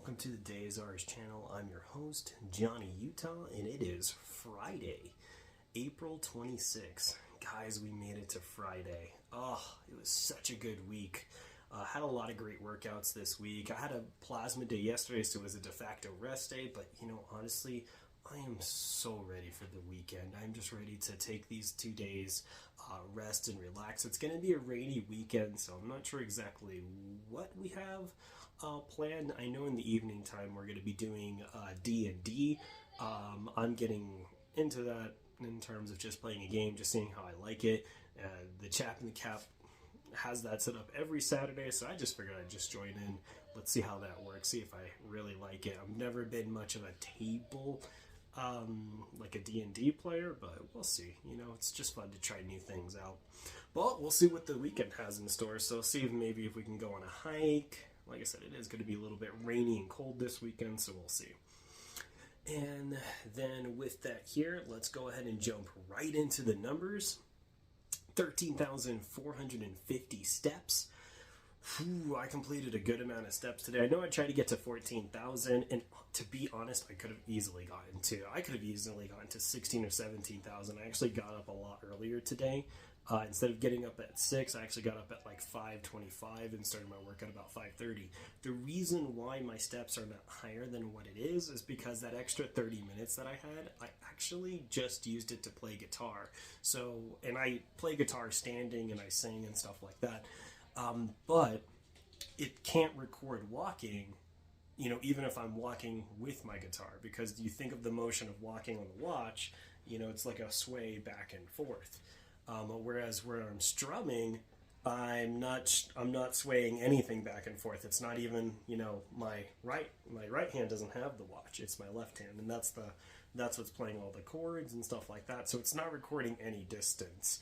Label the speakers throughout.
Speaker 1: welcome to the TheDayIsOurz channel. I'm your host, Johnny Utah, and it is Friday, April 26th. Guys, we made it to Friday. Oh, it was such a good week. Had a lot of great workouts this week. I had a plasma day yesterday, so it was a de facto rest day, but honestly, I am so ready for the weekend. I'm just ready to take these 2 days, rest and relax. It's going to be a rainy weekend, so I'm not sure exactly what we have planned. I know in the evening time we're going to be doing D&D. I'm getting into that in terms of just playing a game, just seeing how I like it. The Chap in the Cap has that set up every Saturday, so I just figured I'd just join in. Let's see how that works, see if I really like it. I've never been much of a table like a D&D player, but we'll see. It's just fun to try new things out. But we'll see what the weekend has in store, so see if maybe if we can go on a hike. Like I said, it is going to be a little bit rainy and cold this weekend, so we'll see. And then with that here, let's go ahead and jump right into the numbers. 13,450 steps. Whew, I completed a good amount of steps today. I know I tried to get to 14,000, and to be honest, I could have easily gotten to 16 or 17,000. I actually got up a lot earlier today. Instead of getting up at 6, I actually got up at like 5:25 and started my workout about 5:30. The reason why my steps are not higher than what it is because that extra 30 minutes that I had, I actually just used it to play guitar. And I play guitar standing and I sing and stuff like that. But it can't record walking, even if I'm walking with my guitar, because you think of the motion of walking on the watch, it's like a sway back and forth. Whereas where I'm strumming, I'm not swaying anything back and forth. It's not even, my right hand doesn't have the watch. It's my left hand, and that's what's playing all the chords and stuff like that. So it's not recording any distance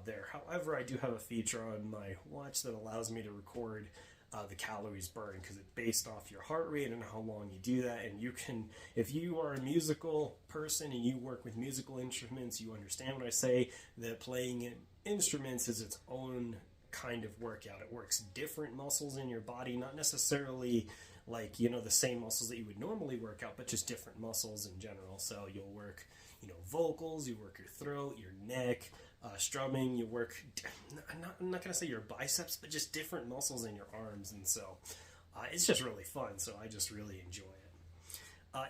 Speaker 1: there. However, I do have a feature on my watch that allows me to record the calories burned, because it's based off your heart rate and how long you do that. And you can, if you are a musical person and you work with musical instruments, you understand what I say, that playing instruments is its own kind of workout. It works different muscles in your body, not necessarily like, the same muscles that you would normally work out, but just different muscles in general. So you'll work, vocals, you work your throat, your neck, strumming, you work, I'm not going to say your biceps, but just different muscles in your arms. And so it's just really fun. So I just really enjoy it.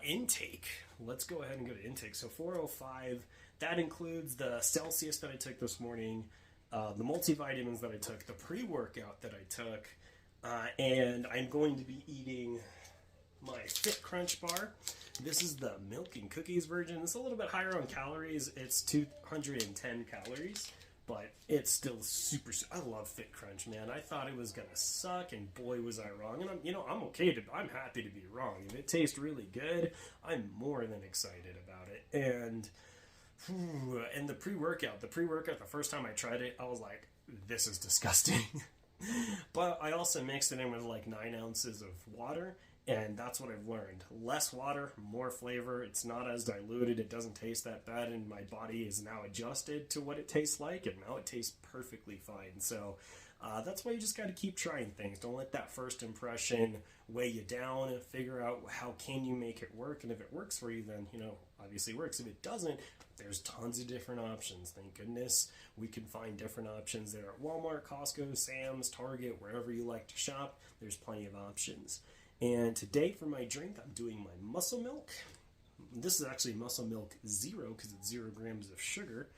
Speaker 1: Intake. Let's go ahead and go to intake. So 405, that includes the Celsius that I took this morning, the multivitamins that I took, the pre-workout that I took, and I'm going to be eating my Fit Crunch bar. This is the milk and cookies version. It's a little bit higher on calories. It's 210 calories, but it's still super. I love Fit Crunch, man. I thought it was gonna suck, and boy, was I wrong. And I'm happy to be wrong. If it tastes really good, I'm more than excited about it. And the pre-workout, the first time I tried it, I was like, this is disgusting. But I also mixed it in with like 9 ounces of water. And that's what I've learned. Less water, more flavor. It's not as diluted. It doesn't taste that bad. And my body is now adjusted to what it tastes like. And now it tastes perfectly fine. So that's why you just got to keep trying things. Don't let that first impression weigh you down. And figure out how can you make it work. And if it works for you, then, obviously it works. If it doesn't, there's tons of different options. Thank goodness we can find different options there at Walmart, Costco, Sam's, Target, wherever you like to shop. There's plenty of options. And today for my drink, I'm doing my muscle milk. This is actually muscle milk zero because it's 0 grams of sugar.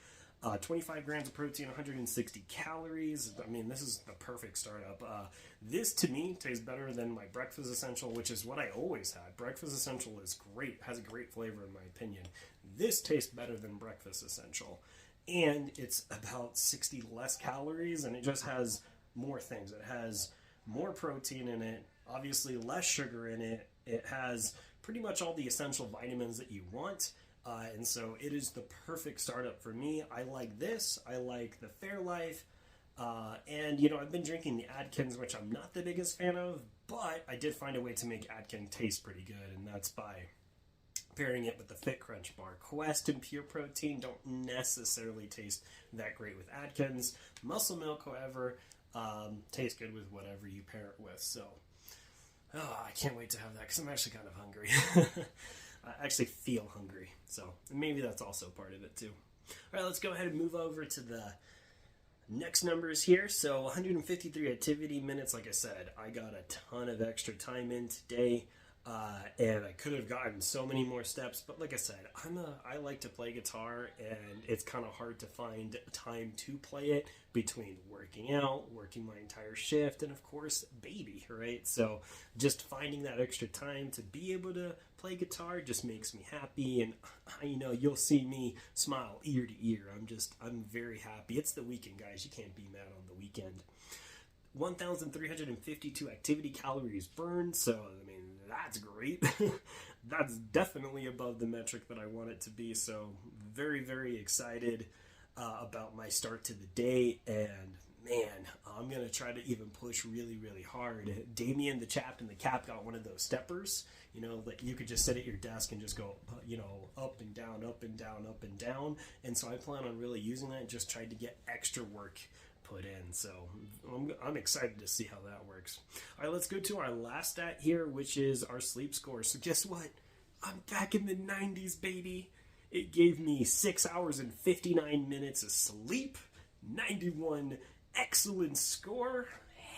Speaker 1: 25 grams of protein, 160 calories. I mean, this is the perfect startup. This to me tastes better than my breakfast essential, which is what I always had. Breakfast essential is great, has a great flavor in my opinion. This tastes better than breakfast essential. And it's about 60 less calories, and it just has more things. It has more protein in it, obviously less sugar in it. It has pretty much all the essential vitamins that you want. And so it is the perfect startup for me. I like this. I like the Fairlife. And, I've been drinking the Atkins, which I'm not the biggest fan of, but I did find a way to make Atkins taste pretty good, and that's by pairing it with the Fit Crunch bar. Quest and Pure Protein don't necessarily taste that great with Atkins. Muscle Milk, however, tastes good with whatever you pair it with. So Oh, I can't wait to have that because I'm actually kind of hungry. I actually feel hungry, so maybe that's also part of it too. All right, let's go ahead and move over to the next numbers here. So 153 activity minutes. Like I said, I got a ton of extra time in today. And I could have gotten so many more steps, but like I said, I like to play guitar, and it's kind of hard to find time to play it between working out, working my entire shift, and of course, baby, right? So just finding that extra time to be able to play guitar just makes me happy, and you'll see me smile ear to ear. I'm very happy. It's the weekend, guys. You can't be mad on the weekend. 1,352 activity calories burned, so I mean, that's great. That's definitely above the metric that I want it to be, so very, very excited about my start to the day, and man, I'm going to try to even push really, really hard. Damien, the chap in the cap, got one of those steppers, that you could just sit at your desk and just go, up and down, up and down, up and down, and so I plan on really using that and just tried to get extra work put in, so I'm excited to see how that works. All right, let's go to our last stat here, which is our sleep score. So guess what? I'm back in the 90s, baby. It gave me 6 hours and 59 minutes of sleep, 91 excellent score.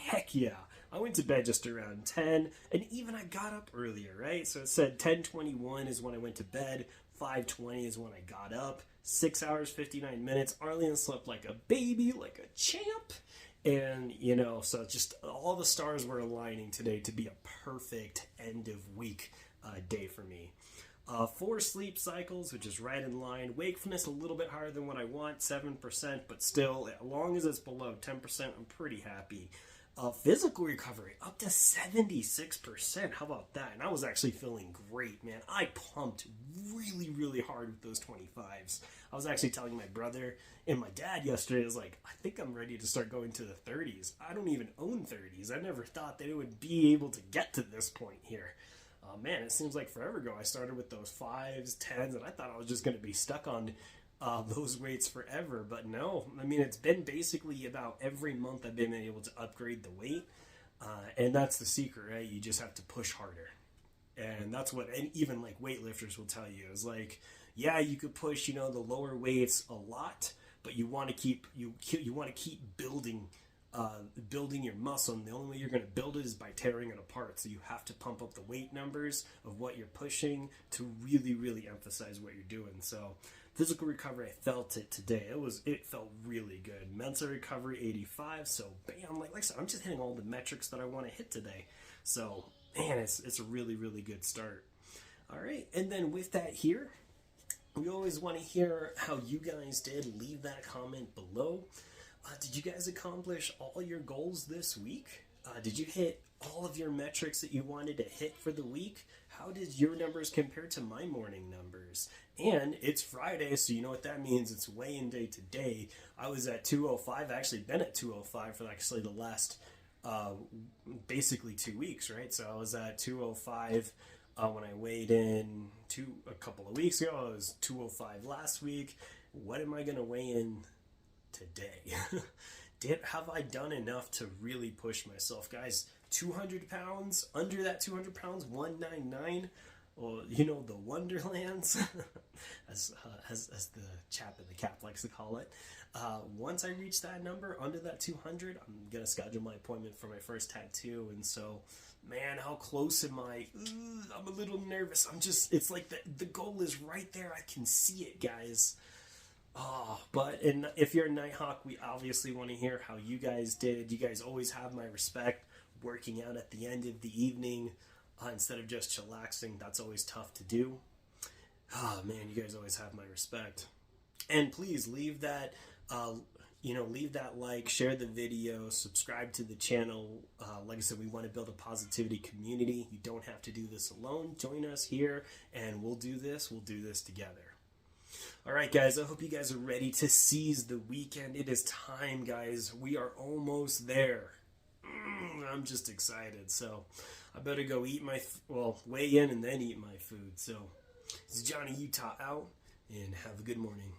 Speaker 1: Heck yeah. I went to bed just around 10, and even I got up earlier, right? So it said 10:21 is when I went to bed, 5:20 is when I got up, 6 hours, 59 minutes. Arlene slept like a baby, like a champ. And, so just all the stars were aligning today to be a perfect end of week day for me. 4 sleep cycles, which is right in line. Wakefulness a little bit higher than what I want, 7%, but still, as long as it's below 10%, I'm pretty happy. Physical recovery up to 76%. How about that? And I was actually feeling great, man. I pumped really, really hard with those 25s. I was actually telling my brother and my dad yesterday, I was like, I think I'm ready to start going to the 30s. I don't even own 30s. I never thought that it would be able to get to this point here. Man, it seems like forever ago I started with those 5s, 10s, and I thought I was just going to be stuck on those weights forever, but no. I mean, it's been basically about every month I've been able to upgrade the weight, and that's the secret, right? You just have to push harder, and that's what even like weightlifters will tell you is like, yeah, you could push the lower weights a lot, but you want to keep building your muscle, and the only way you're going to build it is by tearing it apart. So you have to pump up the weight numbers of what you're pushing to really, really emphasize what you're doing. So physical recovery, I felt it today. It felt really good. Mental recovery, 85. So bam, like I said, I'm just hitting all the metrics that I want to hit today. So man, it's a really, really good start. All right, and then with that here, we always want to hear how you guys did. Leave that comment below. Did you guys accomplish all your goals this week? Did you hit all of your metrics that you wanted to hit for the week? How did your numbers compare to my morning numbers? And it's Friday, so you know what that means. It's weigh-in day today. I was at 205. I've actually been at 205 for actually the last basically 2 weeks, right? So I was at 205 when I weighed in a couple of weeks ago. I was 205 last week. What am I going to weigh in today? Have I done enough to really push myself, guys? 200 pounds, under that 200 pounds, 199, or the Wonderlands, as the chap in the cap likes to call it. Once I reach that number, under that 200, I'm gonna schedule my appointment for my first tattoo. And so, man, how close am I? I'm a little nervous. It's like the goal is right there. I can see it, guys. If you're a Nighthawk, we obviously want to hear how you guys did. You guys always have my respect. Working out at the end of the evening instead of just chillaxing, that's always tough to do. Oh man, you guys always have my respect. And please leave that like, share the video, subscribe to the channel. Like I said, we want to build a positivity community. You don't have to do this alone. Join us here, and we'll do this together. All right, guys, I hope you guys are ready to seize the weekend. It is time, guys. We are almost there. I'm just excited. So I better go weigh in and then eat my food. So this is Johnny Utah out, and have a good morning.